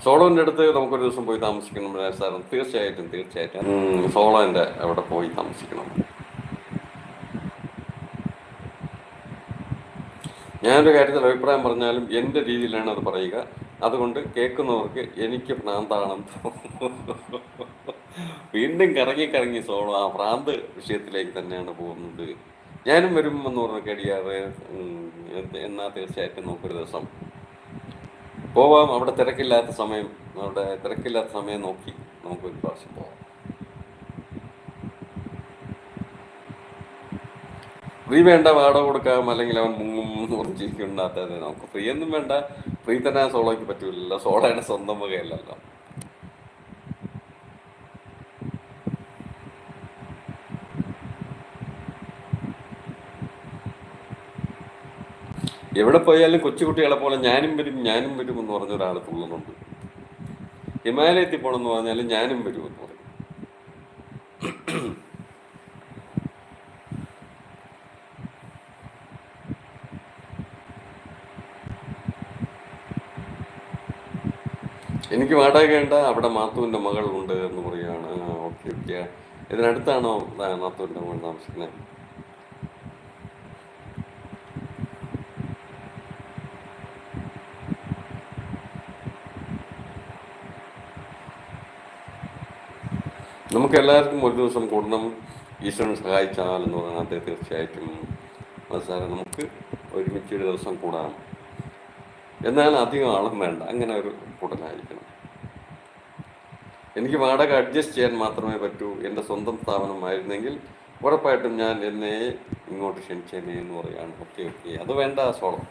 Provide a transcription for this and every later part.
സോളോൻ്റെ അടുത്ത് നമുക്കൊരു ദിവസം പോയി താമസിക്കണം സാറും. തീർച്ചയായിട്ടും സോളോൻ്റെ അവിടെ പോയി താമസിക്കണം. ഞാനൊരു കാര്യത്തിൽ അഭിപ്രായം പറഞ്ഞാലും എൻ്റെ രീതിയിലാണ് അത് പറയുക. അതുകൊണ്ട് കേൾക്കുന്നവർക്ക് എനിക്ക് ഭ്രാന്താണെന്ന് വീണ്ടും കറങ്ങി സോളോ ആ ഭ്രാന്ത് വിഷയത്തിലേക്ക് തന്നെയാണ് പോകുന്നത്. ഞാനും വരും എന്ന് പറഞ്ഞ കടിയാറ്. എന്നാൽ തീർച്ചയായിട്ടും നമുക്കൊരു ദിവസം പോവാം. അവിടെ തിരക്കില്ലാത്ത സമയം നോക്കി നമുക്കൊരു പ്രാവശ്യം പോവാം. ഫ്രീ വേണ്ട, വാടക കൊടുക്കാം, അല്ലെങ്കിൽ അവൻ മുങ്ങും പറഞ്ഞിരിക്കുണ്ടാത്തത്. നമുക്ക് ഫ്രീ ഒന്നും വേണ്ട. ഫ്രീ തന്നെ സോളോയ്ക്ക് പറ്റൂലല്ലോ, സോളോയുടെ സ്വന്തം വകയല്ലല്ലോ. എവിടെ പോയാലും കൊച്ചുകുട്ടികളെ പോലെ ഞാനും വരും എന്ന് പറഞ്ഞ ഒരാൾ തുള്ളുന്നുണ്ട്. ഹിമാലയത്തിൽ പോകണമെന്ന് പറഞ്ഞാലും ഞാനും വരും എന്ന് പറയും. എനിക്ക് വാടക വേണ്ട, അവിടെ മാത്തുവിൻ്റെ മകൾ ഉണ്ട് എന്ന് പറയുകയാണ്. ഓക്കെ. ഇതിനടുത്താണോ മാത്തുവിൻ്റെ മകൾ താമസിക്കുന്നത്? നമുക്ക് എല്ലാവർക്കും ഒരു ദിവസം കൂടണം, ഈശ്വരൻ സഹായിച്ചാൽ എന്ന് പറഞ്ഞാൽ തീർച്ചയായിട്ടും സാറേ നമുക്ക് ഒരുമിച്ച് ഒരു ദിവസം കൂടാം. എന്നാൽ അധികം ആളും വേണ്ട, അങ്ങനെ ഒരു കൂടലായിരിക്കണം. എനിക്ക് വാടക അഡ്ജസ്റ്റ് ചെയ്യാൻ മാത്രമേ പറ്റൂ. എൻ്റെ സ്വന്തം സ്ഥാപനമായിരുന്നെങ്കിൽ ഉറപ്പായിട്ടും ഞാൻ എന്നെ ഇങ്ങോട്ട് ക്ഷണിച്ചേനെ എന്ന് പറയുകയാണ്. ഓക്കെ. അത് വേണ്ട സോളം,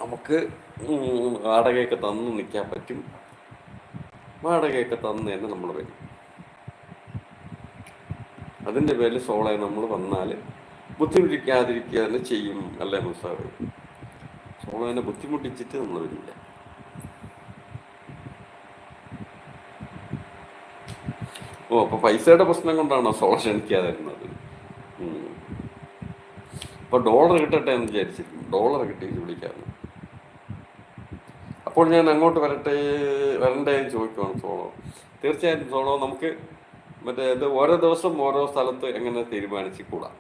നമുക്ക് വാടകയൊക്കെ തന്ന് നിൽക്കാൻ പറ്റും. വാടകയൊക്കെ തന്ന് തന്നെ നമ്മൾ വരും. അതിൻ്റെ പേരിൽ സോളയെ നമ്മൾ വന്നാൽ ബുദ്ധിമുട്ടിക്കാതിരിക്കുക തന്നെ ചെയ്യും, അല്ലേ മുസാവ്? സോളോനെ ബുദ്ധിമുട്ടിച്ചിട്ട് നമ്മൾ വരില്ല. അപ്പോൾ പൈസയുടെ പ്രശ്നം കൊണ്ടാണോ സോളോ ക്ഷണിക്കാതിരുന്നത്? അപ്പോൾ ഡോളർ കിട്ടട്ടെ എന്ന് വിചാരിച്ചിരിക്കും. ഡോളർ കിട്ടിയിട്ട് വിളിക്കാറുണ്ട്. അപ്പോൾ ഞാൻ അങ്ങോട്ട് വരണ്ടേ എന്ന് ചോദിക്കുവാണ് സോളോ. തീർച്ചയായിട്ടും സോളോ, നമുക്ക് ഇത് ഓരോ ദിവസം ഓരോ സ്ഥലത്ത് എങ്ങനെ തീരുമാനിച്ച് കൂടാം.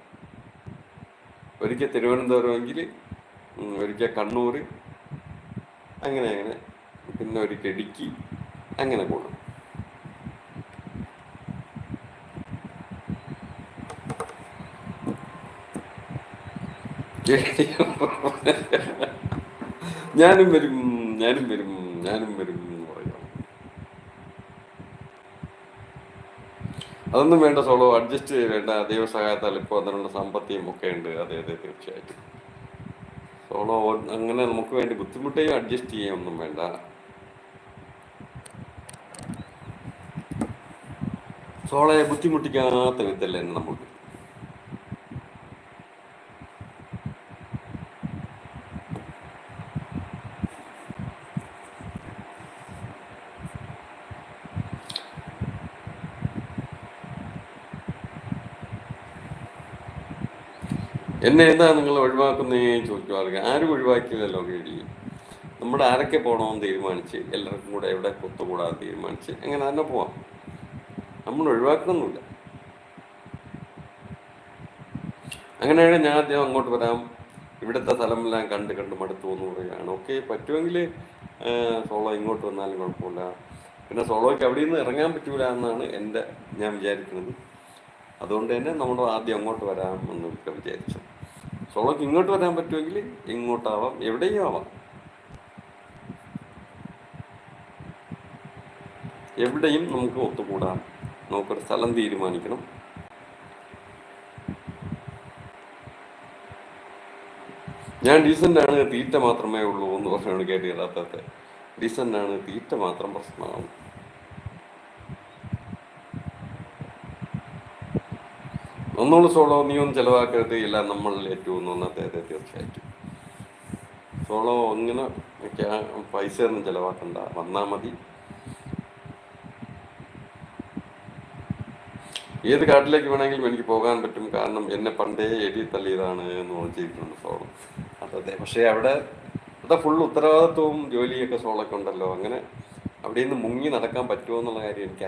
ഒരിക്കൽ തിരുവനന്തപുരമെങ്കിൽ, ഒരിക്കൽ കണ്ണൂർ, അങ്ങനെ പിന്നെ ഒരിക്കൽ ഇടുക്കി, അങ്ങനെ കൂടാം. ഞാനും വരും എന്ന് പറയാം. അതൊന്നും വേണ്ട സോളോ, അഡ്ജസ്റ്റ് വേണ്ട. ദൈവസഹായത്താൽ ഇപ്പോൾ അതിനുള്ള സാമ്പത്തികം ഒക്കെ ഉണ്ട്. അതെ തീർച്ചയായിട്ടും സോളോ അങ്ങനെ നമുക്ക് വേണ്ടി ബുദ്ധിമുട്ടുകയും അഡ്ജസ്റ്റ് ചെയ്യാനൊന്നും വേണ്ട. സോളയെ ബുദ്ധിമുട്ടിക്കാത്ത വിധത്തിൽ തന്നെ നമുക്ക് എന്നെ എന്താ നിങ്ങൾ ഒഴിവാക്കുന്നേ ചോദിക്കുവാണെങ്കിൽ ആരും ഒഴിവാക്കിയതല്ലോ കേടി. നമ്മുടെ ആരൊക്കെ പോകണമെന്ന് തീരുമാനിച്ച് എല്ലാവർക്കും കൂടെ എവിടെ ഒത്തുകൂടാതെ തീരുമാനിച്ച് അങ്ങനെ തന്നെ പോവാം. നമ്മൾ ഒഴിവാക്കണമെന്നില്ല. അങ്ങനെയാണ് ഞാൻ ആദ്യം അങ്ങോട്ട് വരാം, ഇവിടുത്തെ സ്ഥലമെല്ലാം കണ്ട് മടുത്തു എന്ന് പറയുകയാണ്. ഓക്കെ, പറ്റുമെങ്കിൽ സോളോ ഇങ്ങോട്ട് വന്നാലും കുഴപ്പമില്ല. പിന്നെ സോളോയ്ക്ക് അവിടെ നിന്ന് ഇറങ്ങാൻ പറ്റൂല എന്നാണ് ഞാൻ വിചാരിക്കുന്നത്. അതുകൊണ്ട് തന്നെ നമ്മൾ ആദ്യം അങ്ങോട്ട് വരാം എന്നൊക്കെ വിചാരിച്ചു. സോളോക്ക് ഇങ്ങോട്ട് വരാൻ പറ്റുമെങ്കിൽ ഇങ്ങോട്ടാവാം, എവിടെയും ആവാം. എവിടെയും നമുക്ക് ഒത്തുകൂടാം. നമുക്കൊരു സ്ഥലം തീരുമാനിക്കണം. ഞാൻ ഡീസൻ്റാണ്, തീറ്റ മാത്രമേ ഉള്ളൂ എന്ന് പറഞ്ഞാണ് കേട്ട് യഥാർത്ഥത്തെ. ഡീസൻ്റാണ്, തീറ്റ മാത്രം പ്രശ്നമാണ്. ഒന്നുകൂടെ സോളോ, നീ ഒന്നും ചിലവാക്കരുത്, എല്ലാം നമ്മൾ ഏറ്റവും ഒന്നത്തെ. തീർച്ചയായിട്ടും സോളോ ഇങ്ങനെ പൈസ ഒന്നും ചിലവാക്കണ്ട, വന്നാൽ മതി. ഏത് കാട്ടിലേക്ക് വേണമെങ്കിലും എനിക്ക് പോകാൻ പറ്റും, കാരണം എന്നെ പണ്ടേ എഴുതി തള്ളിയതാണ് എന്ന് പറഞ്ഞിരിക്കുന്നുണ്ട് സോളോ. അതെ, പക്ഷേ അവിടെ ഫുൾ ഉത്തരവാദിത്വവും ജോലിയൊക്കെ സോളൊക്കെ ഉണ്ടല്ലോ. അങ്ങനെ അവിടെ നിന്ന് മുങ്ങി നടക്കാൻ പറ്റുമോ എന്നുള്ള കാര്യം എനിക്ക്